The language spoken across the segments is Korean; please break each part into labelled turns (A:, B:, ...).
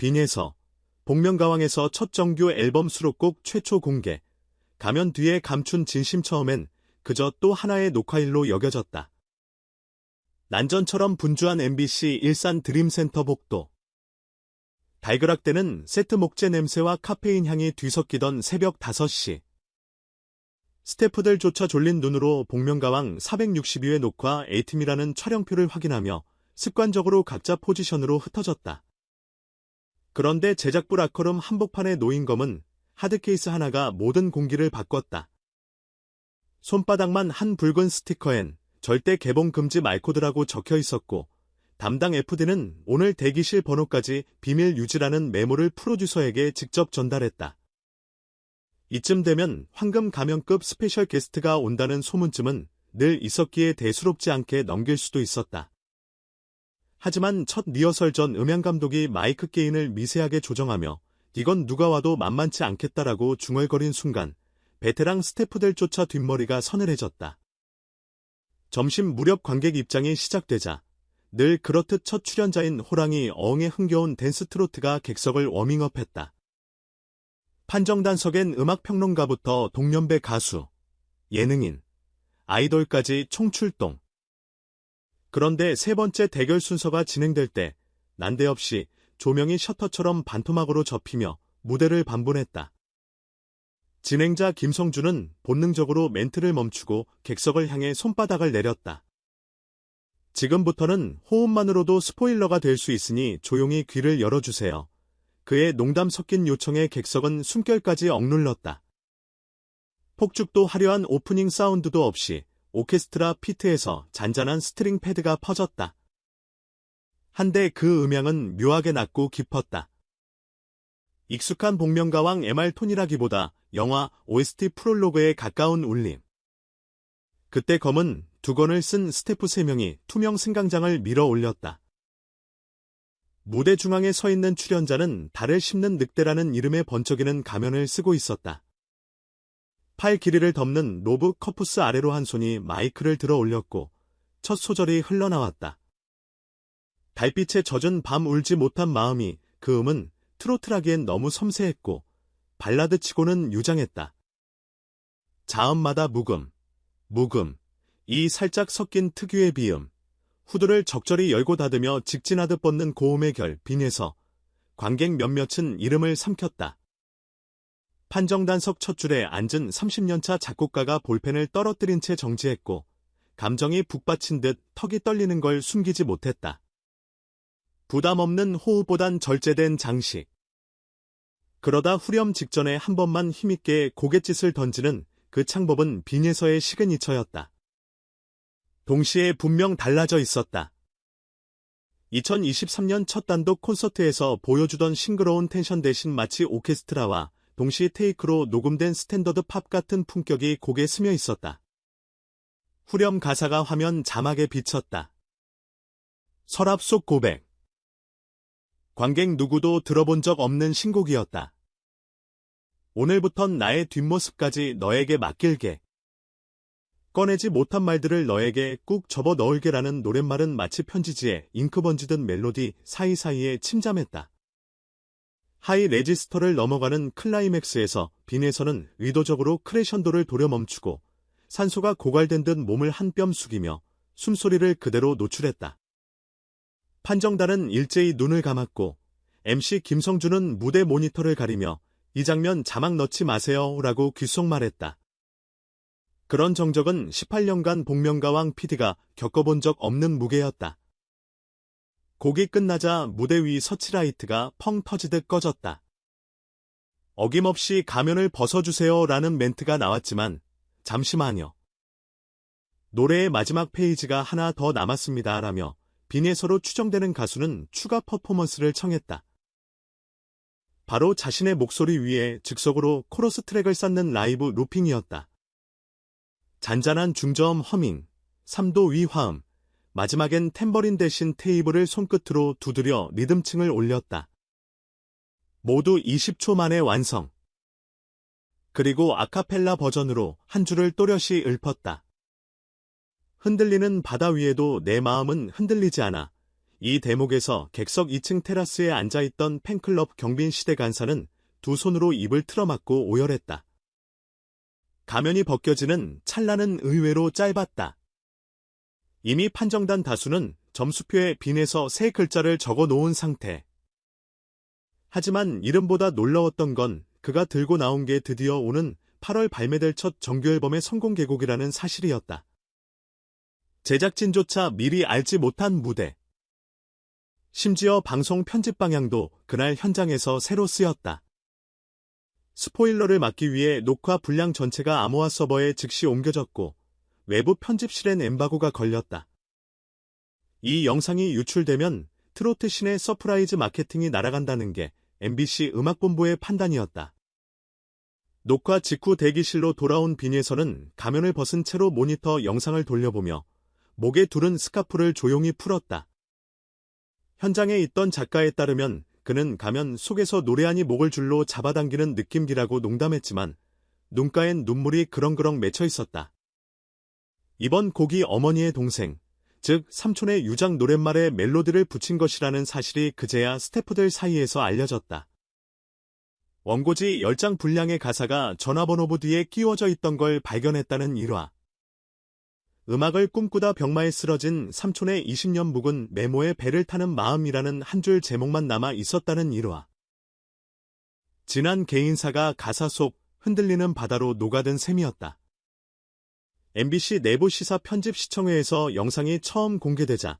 A: 빈에서 복면가왕에서 첫 정규 앨범 수록곡 최초 공개. 가면 뒤에 감춘 진심 처음엔 그저 또 하나의 녹화일로 여겨졌다. 난전처럼 분주한 MBC 일산 드림센터 복도. 달그락대는 세트 목재 냄새와 카페인 향이 뒤섞이던 새벽 5시. 스태프들조차 졸린 눈으로 복면가왕 462회 녹화 A팀이라는 촬영표를 확인하며 습관적으로 각자 포지션으로 흩어졌다. 그런데 제작부 라커룸 한복판에 놓인 검은 하드케이스 하나가 모든 공기를 바꿨다. 손바닥만 한 붉은 스티커엔 절대 개봉 금지 말코드라고 적혀 있었고 담당 FD는 오늘 대기실 번호까지 비밀 유지라는 메모를 프로듀서에게 직접 전달했다. 이쯤 되면 황금 가면급 스페셜 게스트가 온다는 소문쯤은 늘 있었기에 대수롭지 않게 넘길 수도 있었다. 하지만 첫 리허설 전 음향감독이 마이크 게인을 미세하게 조정하며 이건 누가 와도 만만치 않겠다라고 중얼거린 순간 베테랑 스태프들조차 뒷머리가 서늘해졌다. 점심 무렵 관객 입장이 시작되자 늘 그렇듯 첫 출연자인 호랑이 어흥에 흥겨운 댄스 트로트가 객석을 워밍업했다. 판정단석엔 음악평론가부터 동년배 가수, 예능인, 아이돌까지 총출동. 그런데 세 번째 대결 순서가 진행될 때 난데없이 조명이 셔터처럼 반토막으로 접히며 무대를 반분했다. 진행자 김성준은 본능적으로 멘트를 멈추고 객석을 향해 손바닥을 내렸다. 지금부터는 호흡만으로도 스포일러가 될 수 있으니 조용히 귀를 열어주세요. 그의 농담 섞인 요청에 객석은 숨결까지 억눌렀다. 폭죽도 화려한 오프닝 사운드도 없이 오케스트라 피트에서 잔잔한 스트링 패드가 퍼졌다. 한데 그 음향은 묘하게 낮고 깊었다. 익숙한 복면가왕 MR 톤이라기보다 영화 OST 프롤로그에 가까운 울림. 그때 검은 두건을 쓴 스태프 3명이 투명 승강장을 밀어 올렸다. 무대 중앙에 서 있는 출연자는 달을 씹는 늑대라는 이름의 번쩍이는 가면을 쓰고 있었다. 팔 길이를 덮는 노브 커프스 아래로 한 손이 마이크를 들어 올렸고 첫 소절이 흘러나왔다. 달빛에 젖은 밤 울지 못한 마음이 그 음은 트로트라기엔 너무 섬세했고 발라드치고는 유장했다. 자음마다 묵음, 묵음, 이 살짝 섞인 특유의 비음, 후드를 적절히 열고 닫으며 직진하듯 뻗는 고음의 결, 빈에서 관객 몇몇은 이름을 삼켰다. 판정단석 첫 줄에 앉은 30년차 작곡가가 볼펜을 떨어뜨린 채 정지했고 감정이 북받친 듯 턱이 떨리는 걸 숨기지 못했다. 부담 없는 호흡보단 절제된 장식. 그러다 후렴 직전에 한 번만 힘있게 고갯짓을 던지는 그 창법은 빈에서의 시그니처였다. 동시에 분명 달라져 있었다. 2023년 첫 단독 콘서트에서 보여주던 싱그러운 텐션 대신 마치 오케스트라와 동시 테이크로 녹음된 스탠더드 팝 같은 품격이 곡에 스며 있었다. 후렴 가사가 화면 자막에 비쳤다. 서랍 속 고백. 관객 누구도 들어본 적 없는 신곡이었다. 오늘부턴 나의 뒷모습까지 너에게 맡길게. 꺼내지 못한 말들을 너에게 꾹 접어 넣을게라는 노랫말은 마치 편지지에 잉크 번지듯 멜로디 사이사이에 침잠했다. 하이 레지스터를 넘어가는 클라이맥스에서 빈에서는 의도적으로 크레션도를 도려 멈추고 산소가 고갈된 듯 몸을 한 뼘 숙이며 숨소리를 그대로 노출했다. 판정단은 일제히 눈을 감았고 MC 김성준은 무대 모니터를 가리며 이 장면 자막 넣지 마세요 라고 귓속말했다. 그런 정적은 18년간 복면가왕 PD가 겪어본 적 없는 무게였다. 곡이 끝나자 무대 위 서치라이트가 펑 터지듯 꺼졌다. 어김없이 가면을 벗어주세요 라는 멘트가 나왔지만 잠시만요. 노래의 마지막 페이지가 하나 더 남았습니다 라며 빈에서로 추정되는 가수는 추가 퍼포먼스를 청했다. 바로 자신의 목소리 위에 즉석으로 코러스 트랙을 쌓는 라이브 루핑이었다. 잔잔한 중저음 허밍, 3도 위 화음, 마지막엔 탬버린 대신 테이블을 손끝으로 두드려 리듬층을 올렸다. 모두 20초 만에 완성. 그리고 아카펠라 버전으로 한 줄을 또렷이 읊었다. 흔들리는 바다 위에도 내 마음은 흔들리지 않아. 이 대목에서 객석 2층 테라스에 앉아있던 팬클럽 경빈 시대 간사는 두 손으로 입을 틀어막고 오열했다. 가면이 벗겨지는 찰나는 의외로 짧았다. 이미 판정단 다수는 점수표에 빈에서 세 글자를 적어 놓은 상태. 하지만 이름보다 놀라웠던 건 그가 들고 나온 게 드디어 오는 8월 발매될 첫 정규앨범의 성공 계곡이라는 사실이었다. 제작진조차 미리 알지 못한 무대. 심지어 방송 편집 방향도 그날 현장에서 새로 쓰였다. 스포일러를 막기 위해 녹화 분량 전체가 암호화 서버에 즉시 옮겨졌고 외부 편집실엔 엠바고가 걸렸다. 이 영상이 유출되면 트로트 신의 서프라이즈 마케팅이 날아간다는 게 MBC 음악본부의 판단이었다. 녹화 직후 대기실로 돌아온 빈예선은 가면을 벗은 채로 모니터 영상을 돌려보며 목에 두른 스카프를 조용히 풀었다. 현장에 있던 작가에 따르면 그는 가면 속에서 노래하니 목을 줄로 잡아당기는 느낌기라고 농담했지만 눈가엔 눈물이 그렁그렁 맺혀 있었다. 이번 곡이 어머니의 동생, 즉 삼촌의 유작 노랫말에 멜로디를 붙인 것이라는 사실이 그제야 스태프들 사이에서 알려졌다. 원고지 10장 분량의 가사가 전화번호부 뒤에 끼워져 있던 걸 발견했다는 일화. 음악을 꿈꾸다 병마에 쓰러진 삼촌의 20년 묵은 메모에 배를 타는 마음이라는 한 줄 제목만 남아 있었다는 일화. 진한 개인사가 가사 속 흔들리는 바다로 녹아든 셈이었다. MBC 내부 시사 편집 시청회에서 영상이 처음 공개되자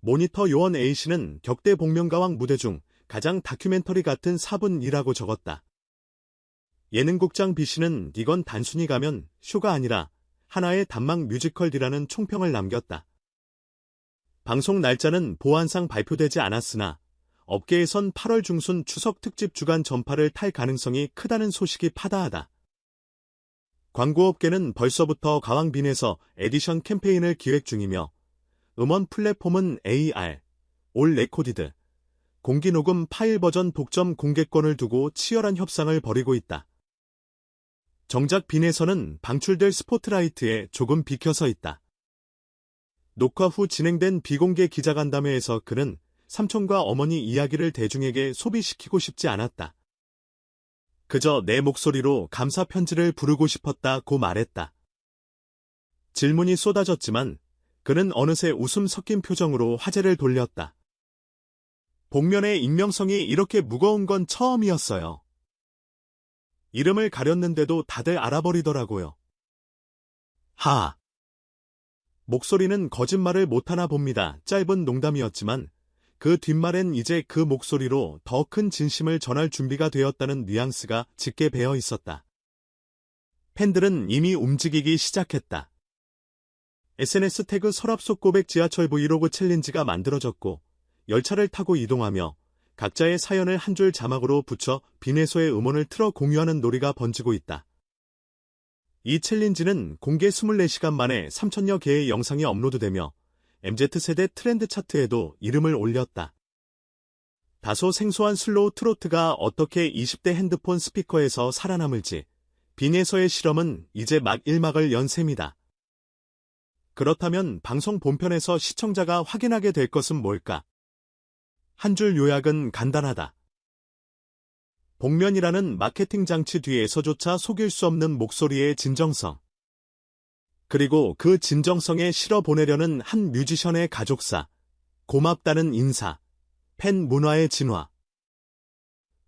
A: 모니터 요원 A씨는 격대 복면가왕 무대 중 가장 다큐멘터리 같은 4분이라고 적었다. 예능국장 B씨는 이건 단순히 가면 쇼가 아니라 하나의 단막 뮤지컬이라는 총평을 남겼다. 방송 날짜는 보안상 발표되지 않았으나 업계에선 8월 중순 추석 특집 주간 전파를 탈 가능성이 크다는 소식이 파다하다. 광고업계는 벌써부터 가왕빈에서 에디션 캠페인을 기획 중이며 음원 플랫폼은 AR, 올 레코디드, 공기녹음 파일 버전 독점 공개권을 두고 치열한 협상을 벌이고 있다. 정작 빈에서는 방출될 스포트라이트에 조금 비켜서 있다. 녹화 후 진행된 비공개 기자간담회에서 그는 삼촌과 어머니 이야기를 대중에게 소비시키고 싶지 않았다. 그저 내 목소리로 감사 편지를 부르고 싶었다고 말했다. 질문이 쏟아졌지만 그는 어느새 웃음 섞인 표정으로 화제를 돌렸다. 복면의 익명성이 이렇게 무거운 건 처음이었어요. 이름을 가렸는데도 다들 알아버리더라고요. 하. 목소리는 거짓말을 못하나 봅니다. 짧은 농담이었지만 그 뒷말엔 이제 그 목소리로 더 큰 진심을 전할 준비가 되었다는 뉘앙스가 짙게 배어 있었다. 팬들은 이미 움직이기 시작했다. SNS 태그 서랍 속 고백 지하철 브이로그 챌린지가 만들어졌고 열차를 타고 이동하며 각자의 사연을 한 줄 자막으로 붙여 빈에서의 음원을 틀어 공유하는 놀이가 번지고 있다. 이 챌린지는 공개 24시간 만에 3,000여 개의 영상이 업로드되며 MZ세대 트렌드 차트에도 이름을 올렸다. 다소 생소한 슬로우 트로트가 어떻게 20대 핸드폰 스피커에서 살아남을지 빈에서의 실험은 이제 막 1막을 연 셈이다. 그렇다면 방송 본편에서 시청자가 확인하게 될 것은 뭘까? 한 줄 요약은 간단하다. 복면이라는 마케팅 장치 뒤에서조차 속일 수 없는 목소리의 진정성. 그리고 그 진정성에 실어 보내려는 한 뮤지션의 가족사, 고맙다는 인사, 팬 문화의 진화.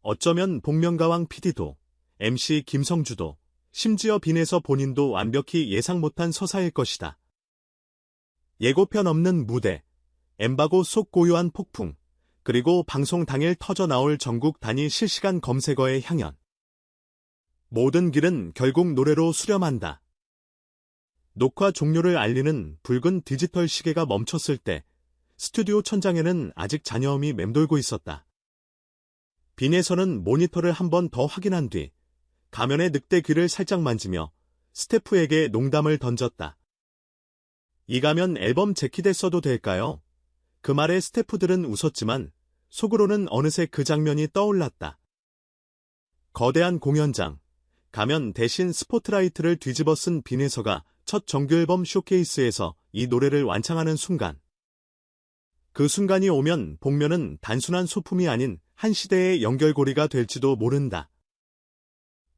A: 어쩌면 복면가왕 PD도, MC 김성주도, 심지어 빈에서 본인도 완벽히 예상 못한 서사일 것이다. 예고편 없는 무대, 엠바고 속 고요한 폭풍, 그리고 방송 당일 터져 나올 전국 단위 실시간 검색어의 향연. 모든 길은 결국 노래로 수렴한다. 녹화 종료를 알리는 붉은 디지털 시계가 멈췄을 때 스튜디오 천장에는 아직 잔여음이 맴돌고 있었다. 빈에서는 모니터를 한 번 더 확인한 뒤 가면의 늑대 귀를 살짝 만지며 스태프에게 농담을 던졌다. 이 가면 앨범 재킷에 써도 될까요? 그 말에 스태프들은 웃었지만 속으로는 어느새 그 장면이 떠올랐다. 거대한 공연장, 가면 대신 스포트라이트를 뒤집어 쓴 빈에서가 첫 정규앨범 쇼케이스에서 이 노래를 완창하는 순간. 그 순간이 오면 복면은 단순한 소품이 아닌 한 시대의 연결고리가 될지도 모른다.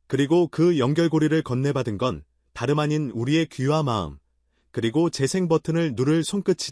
A: 그리고 그 연결고리를 건네받은 건 다름 아닌 우리의 귀와 마음, 그리고 재생 버튼을 누를 손끝이